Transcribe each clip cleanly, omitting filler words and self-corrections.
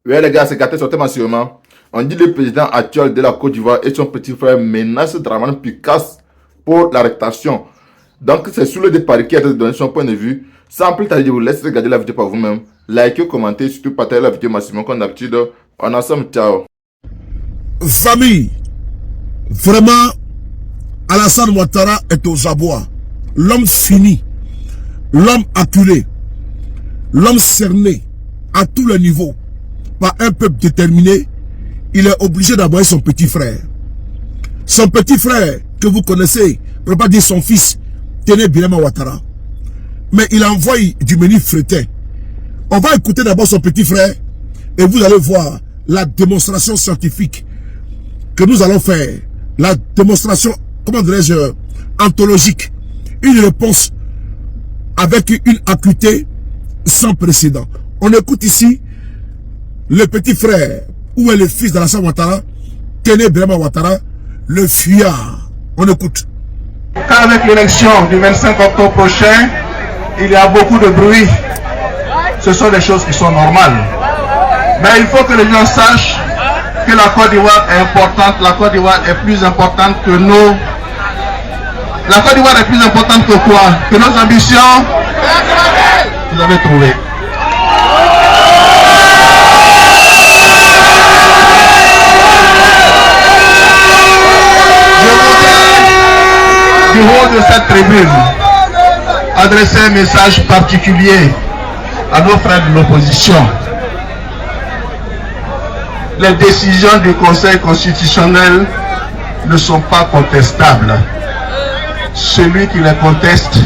Ouais les gars, c'est gâté sortez massivement. On dit le président actuel de la Côte d'Ivoire et son petit frère menacent Dramane Picasse pour l'arrestation. Donc c'est sous le départ qui a donné son point de vue. Sans plus tarder, je vous laisse regarder la vidéo par vous-même. Likez, commentez, surtout partagez la vidéo massivement comme d'habitude. On est ensemble, ciao. Famille, vraiment, Alassane Ouattara est aux abois. L'homme fini, l'homme acculé, l'homme cerné à tous les niveaux par un peuple déterminé. Il est obligé d'envoyer son petit frère. Son petit frère que vous connaissez, je ne peux pas dire son fils, Téné Birama Ouattara. Mais il envoie du menu frétin. On va écouter d'abord son petit frère et vous allez voir la démonstration scientifique que nous allons faire. La démonstration, comment dirais-je, anthologique. Une réponse avec une acuité sans précédent. On écoute ici le petit frère, où est le fils d'Alassane Ouattara, Téné Birama Ouattara, le fuyard. On écoute. Qu'avec l'élection du 25 octobre prochain, il y a beaucoup de bruit. Ce sont des choses qui sont normales. Mais il faut que les gens sachent que la Côte d'Ivoire est importante. La Côte d'Ivoire est plus importante que nous. La Côte d'Ivoire est plus importante que quoi? Que nos ambitions. Vous avez trouvé. Je voudrais, du haut de cette tribune, adresser un message particulier à nos frères de l'opposition. Les décisions du Conseil constitutionnel ne sont pas contestables. Celui qui les conteste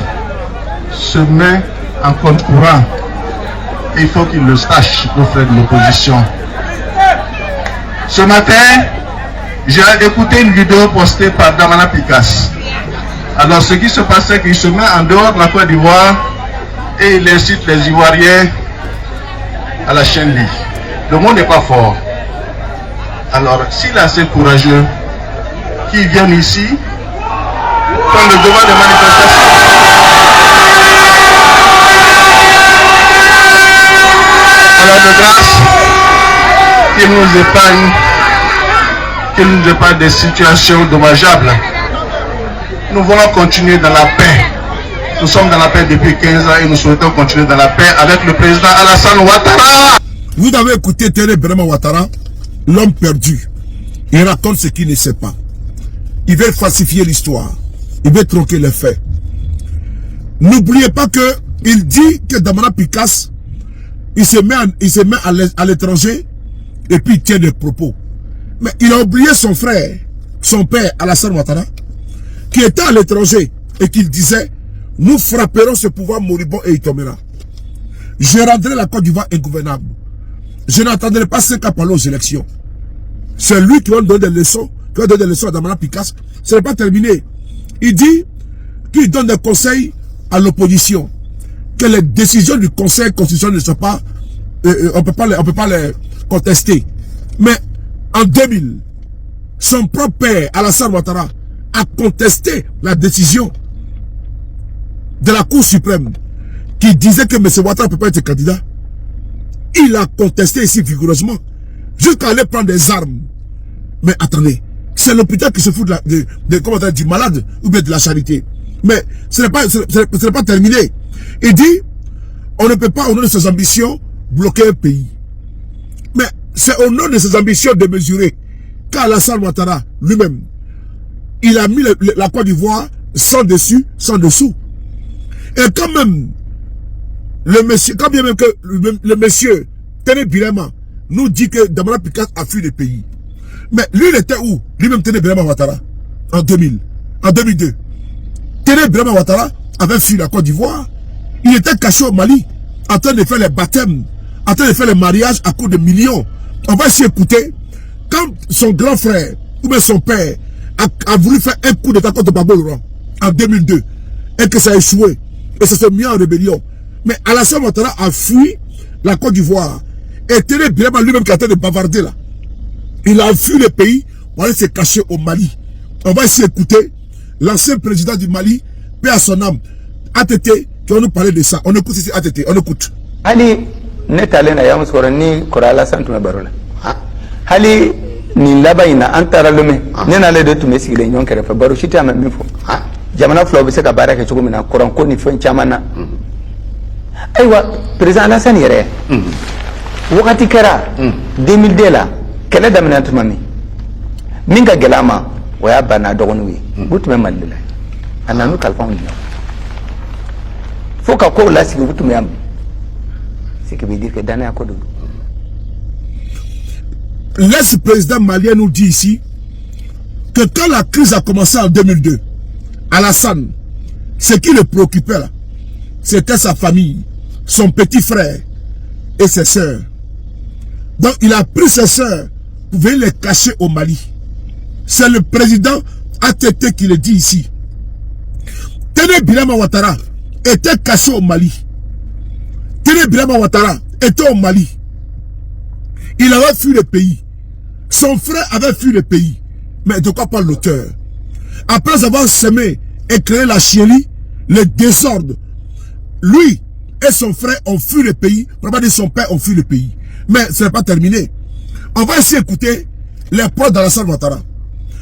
se met en compte courant. Il faut qu'il le sache, nos frères de l'opposition. Ce matin, j'ai écouté une vidéo postée par Dramane Picasse. Alors ce qui se passe, c'est qu'il se met en dehors de la Côte d'Ivoire et il incite les Ivoiriens à la chaîne libre. Le monde n'est pas fort. Alors s'il est assez courageux, qu'ils viennent ici, prendre le devoir de manifestation. Alors de grâce, qu'il nous épargne, qu'il nous épargne des situations dommageables. Nous voulons continuer dans la paix. Nous sommes dans la paix depuis 15 ans et nous souhaitons continuer dans la paix avec le président Alassane Ouattara. Vous avez écouté Téné Birama Ouattara, l'homme perdu. Il raconte ce qu'il ne sait pas. Il veut falsifier l'histoire. Il veut tronquer les faits. N'oubliez pas que il dit que Dramane Picasse, il se met à l'étranger et puis il tient des propos. Mais il a oublié son frère, son père Alassane Ouattara, qui était à l'étranger et qu'il disait, nous frapperons ce pouvoir moribond et il tombera. Je rendrai la Côte d'Ivoire ingouvernable. Je n'attendrai pas 5 ans parler aux élections. C'est lui qui va donner des leçons, à Dramane Picasse. Ce n'est pas terminé. Il dit qu'il donne des conseils à l'opposition. Que les décisions du Conseil constitutionnel ne sont pas, on peut pas les contester. Mais en 2000, son propre père, Alassane Ouattara, a contesté la décision de la Cour suprême qui disait que M. Ouattara ne peut pas être candidat. Il a contesté ici vigoureusement jusqu'à aller prendre des armes. Mais attendez, c'est l'hôpital qui se fout du malade ou bien de la charité. Mais ce n'est pas terminé. Il dit, on ne peut pas au nom de ses ambitions bloquer un pays. Mais c'est au nom de ses ambitions de mesurer qu'Alassane Ouattara lui-même, il a mis la Côte d'Ivoire sans dessus, sans dessous. Et quand même, quand bien même que le monsieur Téné Birama nous dit que Dramane Picasse a fui le pays. Mais lui, il était où? Lui-même Téné Birama Ouattara, en 2000, en 2002. Téné Birama Ouattara avait fui la Côte d'Ivoire. Il était caché au Mali, en train de faire les baptêmes, en train de faire les mariages à coût de millions. On va s'y écouter. Quand son grand frère, ou bien son père, a voulu faire un coup d'état contre Gbagbo Laurent en 2002 et que ça a échoué et ça s'est mis en rébellion. Mais Alassane Ouattara a fui la Côte d'Ivoire et Téné Birama lui-même qui est en train de bavarder là. Il a fui le pays pour aller se cacher au Mali. On va essayer d'écouter l'ancien président du Mali, paix à son âme, ATT, qui va nous parler de ça. On écoute ici ATT, on écoute. ani ne talen na yamus kora ni korala santu me barola hali ni labayina antara lume ne na le de tume sigile nyon kere fa baro shita ma mifo jamana flo be se ka baraka chugo mina koran ko ni fen chamana aywa president Alassane yere wakati kera 2002 la kele damina tumami minga gelama waya bana dogonu wi butume malila ananu kalfon foka ko la sigi butume am c'est que veut dire que dans un l'ex-président malien nous dit ici que quand la crise a commencé en 2002, Alassane, ce qui le préoccupait là, c'était sa famille, son petit frère et ses sœurs. Donc il a pris ses sœurs pour venir les cacher au Mali. C'est le président ATT qui le dit ici. Tene Birama Ouattara était caché au Mali. Tene Birama Ouattara était au Mali. Il avait fui le pays. Son frère avait fui le pays. Mais de quoi parle l'auteur? Après avoir semé et créé la chienlit, le désordre, lui et son frère ont fui le pays. Probablement son père ont fui le pays. Mais ce n'est pas terminé. On va essayer d'écouter les proches d'Alassane Ouattara.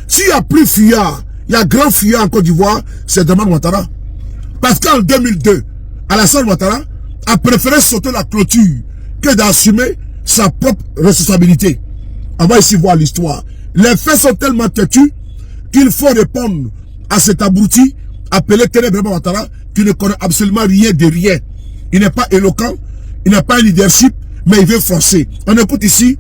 S'il y a plus fuyard, il y a grand fuyard en Côte d'Ivoire, c'est Draman Ouattara. Parce qu'en 2002, Alassane Ouattara a préféré sauter la clôture que d'assumer sa propre responsabilité. On va ici voir l'histoire. Les faits sont tellement têtus qu'il faut répondre à cet abruti appelé Tene Birama Ouattara qui ne connaît absolument rien de rien. Il n'est pas éloquent, il n'a pas un leadership, mais il veut forcer. On écoute ici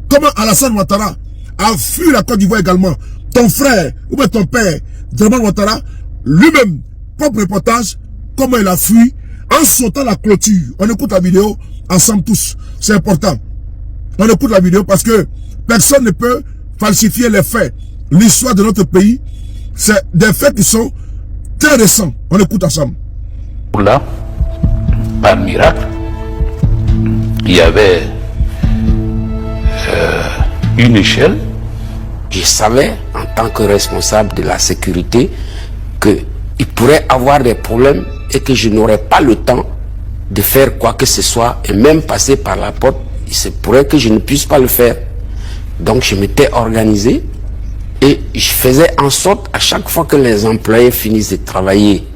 comment Alassane Ouattara a fui la Côte d'Ivoire également. Ton frère ou bien ton père, Draman Ouattara, lui-même, propre reportage, comment il a fui en sautant la clôture. On écoute la vidéo ensemble tous. C'est important. On écoute la vidéo parce que personne ne peut falsifier les faits. L'histoire de notre pays, c'est des faits qui sont très récents. On écoute ensemble. Là, par miracle, il y avait une échelle. Je savais, en tant que responsable de la sécurité, qu'il pourrait avoir des problèmes et que je n'aurais pas le temps de faire quoi que ce soit et même passer par la porte. Il se pourrait que je ne puisse pas le faire. Donc je m'étais organisé et je faisais en sorte, à chaque fois que les employés finissent de travailler,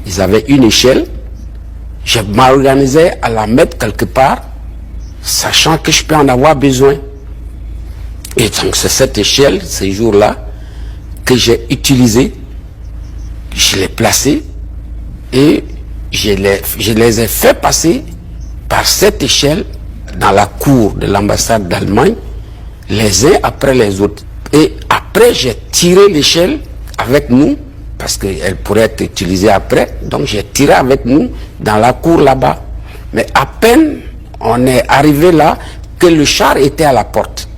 ils avaient une échelle. Je m'organisais à la mettre quelque part, sachant que je peux en avoir besoin. Et donc c'est cette échelle, ces jours-là, que j'ai utilisée, je l'ai placée et je les ai fait passer par cette échelle dans la cour de l'ambassade d'Allemagne, les uns après les autres. Et après, j'ai tiré l'échelle avec nous, parce qu'elle pourrait être utilisée après, donc j'ai tiré avec nous dans la cour là-bas. Mais à peine on est arrivé là, que le char était à la porte.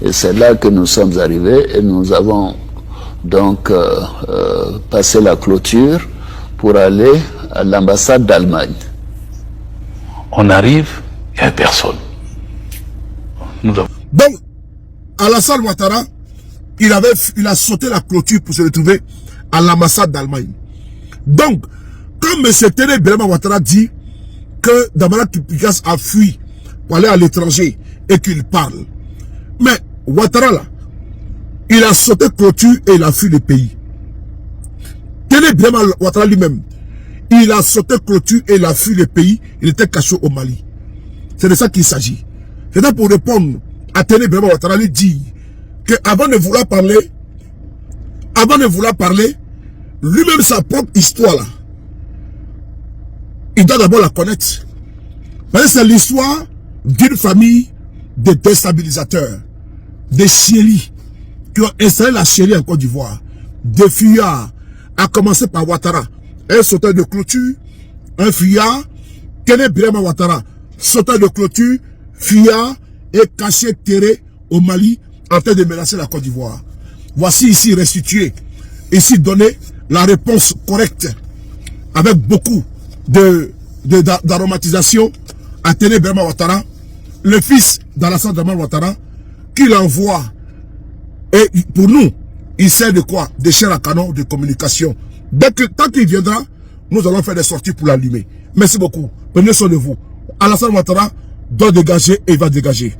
Et c'est là que nous sommes arrivés et nous avons donc passé la clôture pour aller à l'ambassade d'Allemagne. On arrive, il n'y a personne. Donc, Alassane Ouattara, il a sauté la clôture pour se retrouver à l'ambassade d'Allemagne. Donc, comme M. Tene Birama Ouattara dit que Damara Kipikas a fui pour aller à l'étranger et qu'il parle. Mais Ouattara là, il a sauté clôture et il a fui le pays. Tene Birama Ouattara lui-même, il a sauté clôture et il a fui le pays. Il était caché au Mali. C'est de ça qu'il s'agit. C'est pour répondre à Tene Birama Ouattara, lui dit que avant de vouloir parler, lui-même sa propre histoire là, il doit d'abord la connaître. Parce que c'est l'histoire d'une famille de déstabilisateurs, des chienlits, qui ont installé la chienlit en Côte d'Ivoire, des fuyards, à commencer par Ouattara, un sauteur de clôture, un fuyard, Tene Birama Ouattara, sauteur de clôture, fuyard et caché terré au Mali en train de menacer la Côte d'Ivoire. Voici ici restitué, ici donné la réponse correcte avec beaucoup d'aromatisation à Tene Birama Ouattara, le fils d'Alassane Ouattara, qu'il envoie. Et pour nous, il sert de quoi? De chair à canon de communication. Tant qu'il viendra, nous allons faire des sorties pour l'allumer. Merci beaucoup. Prenez soin de vous. Alassane Ouattara, doit dégager et il va dégager.